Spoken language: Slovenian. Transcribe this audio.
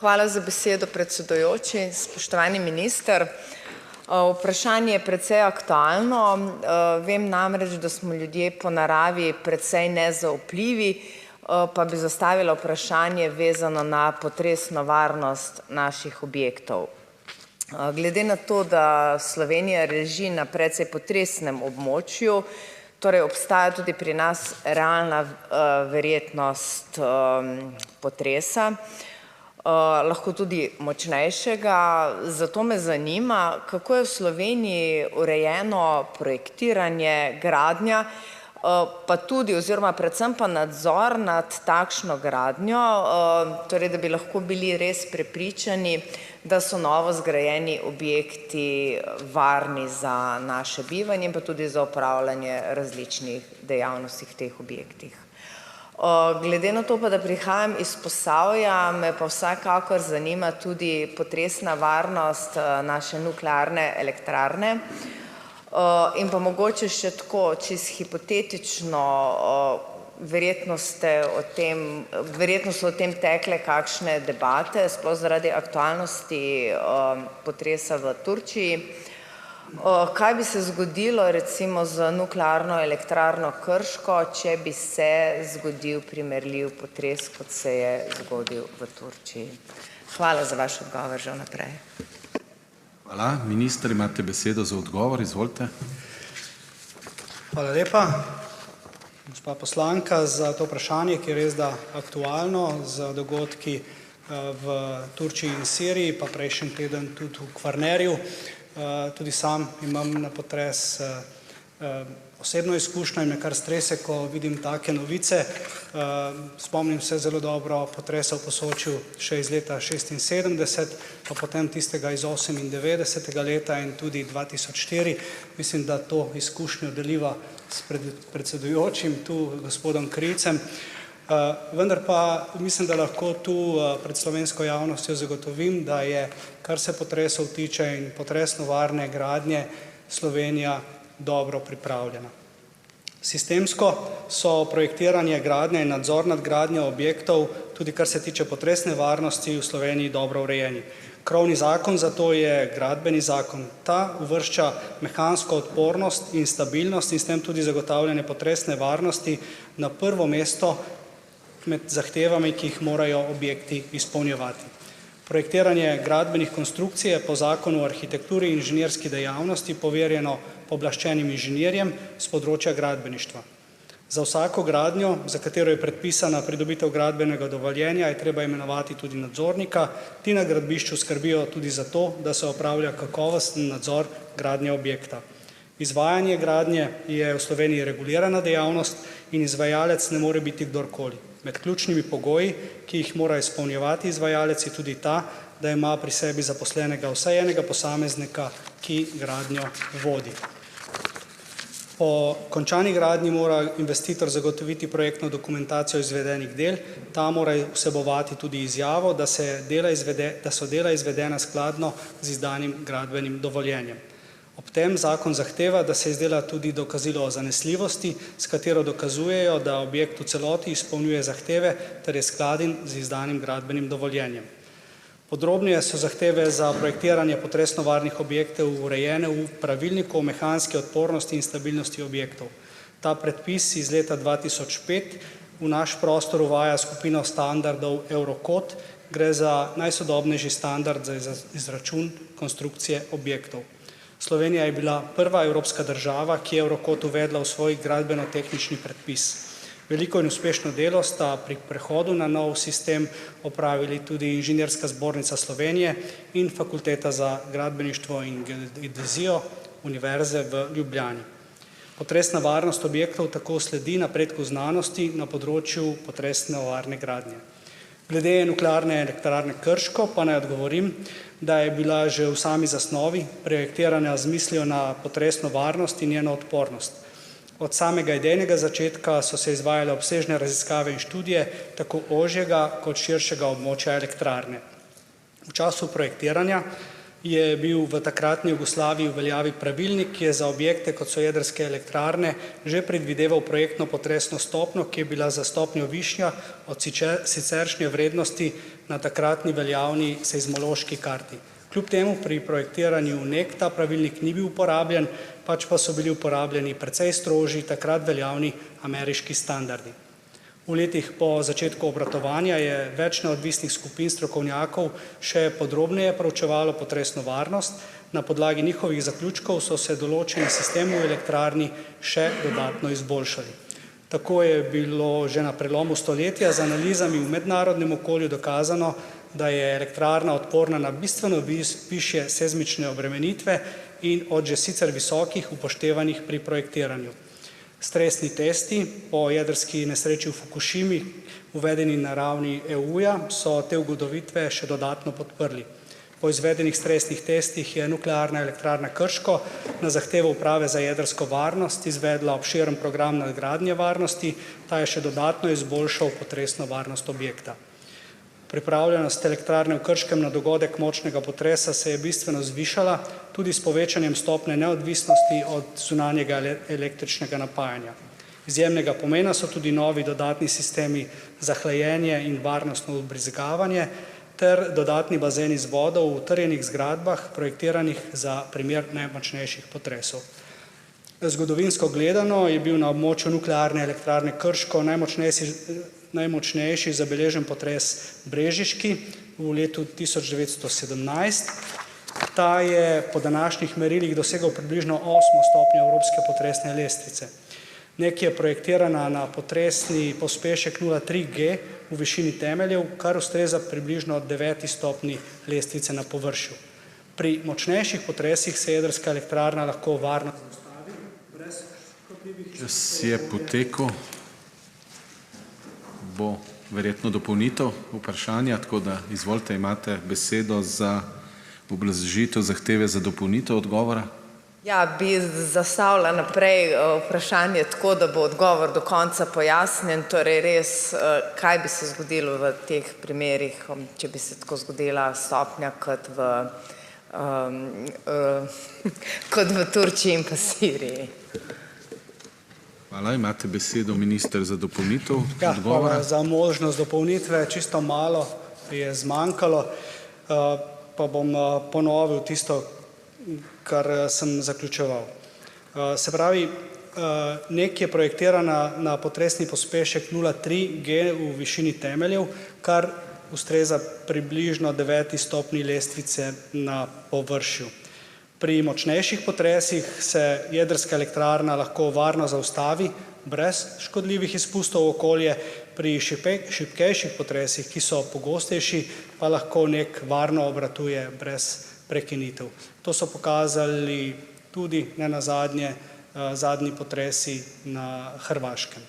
Hvala za besedo, predsedujoči. Spoštovani minister, vprašanje je precej aktualno. Vem namreč, da smo ljudje po naravi precej nezaupljivi, pa bi zastavila vprašanje vezano na potresno varnost naših objektov. Glede na to, da Slovenija leži na precej potresnem območju, torej obstaja tudi pri nas realna verjetnost potresa, lahko tudi močnejšega. Zato me zanima, kako je v Sloveniji urejeno projektiranje, gradnja, pa tudi oziroma predvsem pa nadzor nad takšno gradnjo, torej da bi lahko bili res prepričani, da so novo zgrajeni objekti varni za naše bivanje in pa tudi za opravljanje različnih dejavnosti v teh objektih. Glede na to pa, da prihajam iz Posavja, me pa vsekakor zanima tudi potresna varnost naše nuklearne elektrarne. In pa mogoče še tako, čisto hipotetično, verjetno so o tem tekle kakšne debate, sploh zaradi aktualnosti potresa v Turčiji. Kaj bi se zgodilo recimo z nuklearno elektrarno Krško, če bi se zgodil primerljiv potres, kot se je zgodil v Turčiji? Hvala za vaš odgovor že vnaprej. Hvala. Minister, imate besedo za odgovor. Izvolite. Hvala lepa, gospa poslanka, za to vprašanje, ki je res da aktualno z dogodki v Turčiji in Siriji, pa prejšnji teden tudi v Kvarnerju. Tudi sam imam na potres osebno izkušnjo in me kar strese, ko vidim take novice. Spomnim se zelo dobro potresa v Posočju še iz leta 1976, pa potem tistega iz 1998. leta in tudi 2004. Mislim, da to izkušnjo deliva s predsedujočim, tu gospodom Krivcem. Vendar pa mislim, da lahko tu pred slovensko javnostjo zagotovim, da je, kar se potresov tiče in potresno varne gradnje, Slovenija dobro pripravljena. Sistemsko so projektiranje, gradnja in nadzor nad gradnjo objektov, tudi kar se tiče potresne varnosti, v Sloveniji dobro urejeni. Krovni zakon za to je Gradbeni zakon. Ta uvršča mehansko odpornost in stabilnost in s tem tudi zagotavljanje potresne varnosti na prvo mesto med zahtevami, ki jih morajo objekti izpolnjevati. Projektiranje gradbenih konstrukcij je po zakonu o arhitekturi in inženirski dejavnosti poverjeno pooblaščenim inženirjem s področja gradbeništva. Za vsako gradnjo, za katero je predpisana pridobitev gradbenega dovoljenja, je treba imenovati tudi nadzornika. Ti na gradbišču skrbijo tudi za to, da se opravlja kakovosten nadzor gradnje objekta. Izvajanje gradnje je v Sloveniji regulirana dejavnost in izvajalec ne more biti kdorkoli. Med ključnimi pogoji, ki jih mora izpolnjevati izvajalec, je tudi ta, da ima pri sebi zaposlenega vsaj enega posameznika, ki gradnjo vodi. Po končani gradnji mora investitor zagotoviti projektno dokumentacijo izvedenih del. Ta mora vsebovati tudi izjavo, da so dela izvedena skladno z izdanim gradbenim dovoljenjem. Ob tem zakon zahteva, da se izdela tudi dokazilo o zanesljivosti, s katero dokazujejo, da objekt v celoti izpolnjuje zahteve ter je skladen z izdanim gradbenim dovoljenjem. Podrobneje so zahteve za projektiranje potresno varnih objektov urejene v pravilniku o mehanski odpornosti in stabilnosti objektov. Ta predpis iz leta 2005 v naš prostor uvaja skupino standardov Eurocode. Gre za najsodobnejši standard za izračun konstrukcije objektov. Slovenija je bila prva evropska država, ki je Eurocode uvedla v svoj gradbeno-tehnični predpis. Veliko in uspešno delo sta pri prehodu na nov sistem opravili tudi Inženirska zbornica Slovenije in Fakulteta za gradbeništvo in geodezijo Univerze v Ljubljani. Potresna varnost objektov tako sledi napredku znanosti na področju potresno varne gradnje. Glede nuklearne elektrarne Krško pa naj odgovorim, da je bila že v sami zasnovi projektirana z mislijo na potresno varnost in njeno odpornost. Od samega idejnega začetka so se izvajale obsežne raziskave in študije tako ožjega kot širšega območja elektrarne. V času projektiranja je bil v takratni Jugoslaviji v veljavi pravilnik, ki je za objekte, kot so jedrske elektrarne, že predvideval projektno potresno stopnjo, ki je bila za stopnjo višja od siceršnje vrednosti na takratni veljavni seizmološki karti. Kljub temu pri projektiranju NEK ta pravilnik ni bil uporabljen, pač pa so bili uporabljeni precej strožji takrat veljavni ameriški standardi. V letih po začetku obratovanja je več neodvisnih skupin strokovnjakov še podrobneje proučevalo potresno varnost. Na podlagi njihovih zaključkov so se določeni sistemi v elektrarni še dodatno izboljšali. Tako je bilo že na prelomu stoletja z analizami v mednarodnem okolju dokazano, da je elektrarna odporna na bistveno višje seizmične obremenitve in od že sicer visokih upoštevanih pri projektiranju. Stresni testi po jedrski nesreči v Fukušimi, uvedeni na ravni EU-ja, so te ugotovitve še dodatno podprli. Po izvedenih stresnih testih je Nuklearna elektrarna Krško na zahtevo Uprave za jedrsko varnost izvedla obširen program nadgradnje varnosti, ta je še dodatno izboljšal potresno varnost objekta. Pripravljenost elektrarne v Krškem na dogodek močnega potresa se je bistveno zvišala, tudi s povečanjem stopnje neodvisnosti od zunanjega električnega napajanja. Izjemnega pomena so tudi novi dodatni sistemi za hlajenje in varnostno vbrizgavanje ter dodatni bazeni z vodo v utrjenih zgradbah, projektiranih za primer najmočnejših potresov. Zgodovinsko gledano je bil na območju Nuklearne elektrarne Krško najmočnejši zabeležen potres brežiški v letu 1917. Ta je po današnjih merilih dosegel približno 8. stopnjo evropske potresne lestvice. NEK je projektirana na potresni pospešek 0,3G v višini temeljev, kar ustreza približno 9. stopnji lestvice na površju. Pri močnejših potresih se jedrska elektrarna lahko varno zaustavi brez škodljivih. Čas je potekel. Bo verjetno dopolnitev vprašanja, tako da izvolite, imate besedo za obrazložitev zahteve za dopolnitev odgovora. Ja, bi zastavila naprej vprašanje tako, da bo odgovor do konca pojasnjen, torej res, kaj bi se zgodilo v teh primerih, če bi se tako zgodila stopnja kot v Turčiji in pa Siriji. Hvala, imate besedo minister za dopolnitev odgovora. Hvala za možnost dopolnitve, čisto malo je zmanjkalo, pa bom ponovil tisto, kar sem zaključeval. Se pravi, NEK je projektirana na potresni pospešek 0,3G v višini temeljev, kar ustreza približno 9. stopnji lestvice na površju. Pri močnejših potresih se jedrska elektrarna lahko varno zaustavi brez škodljivih izpustov v okolje, pri šibkejših potresih, ki so pogostejši, pa lahko NEK varno obratuje brez prekinitev. To so pokazali tudi nenazadnje zadnji potresi na Hrvaškem.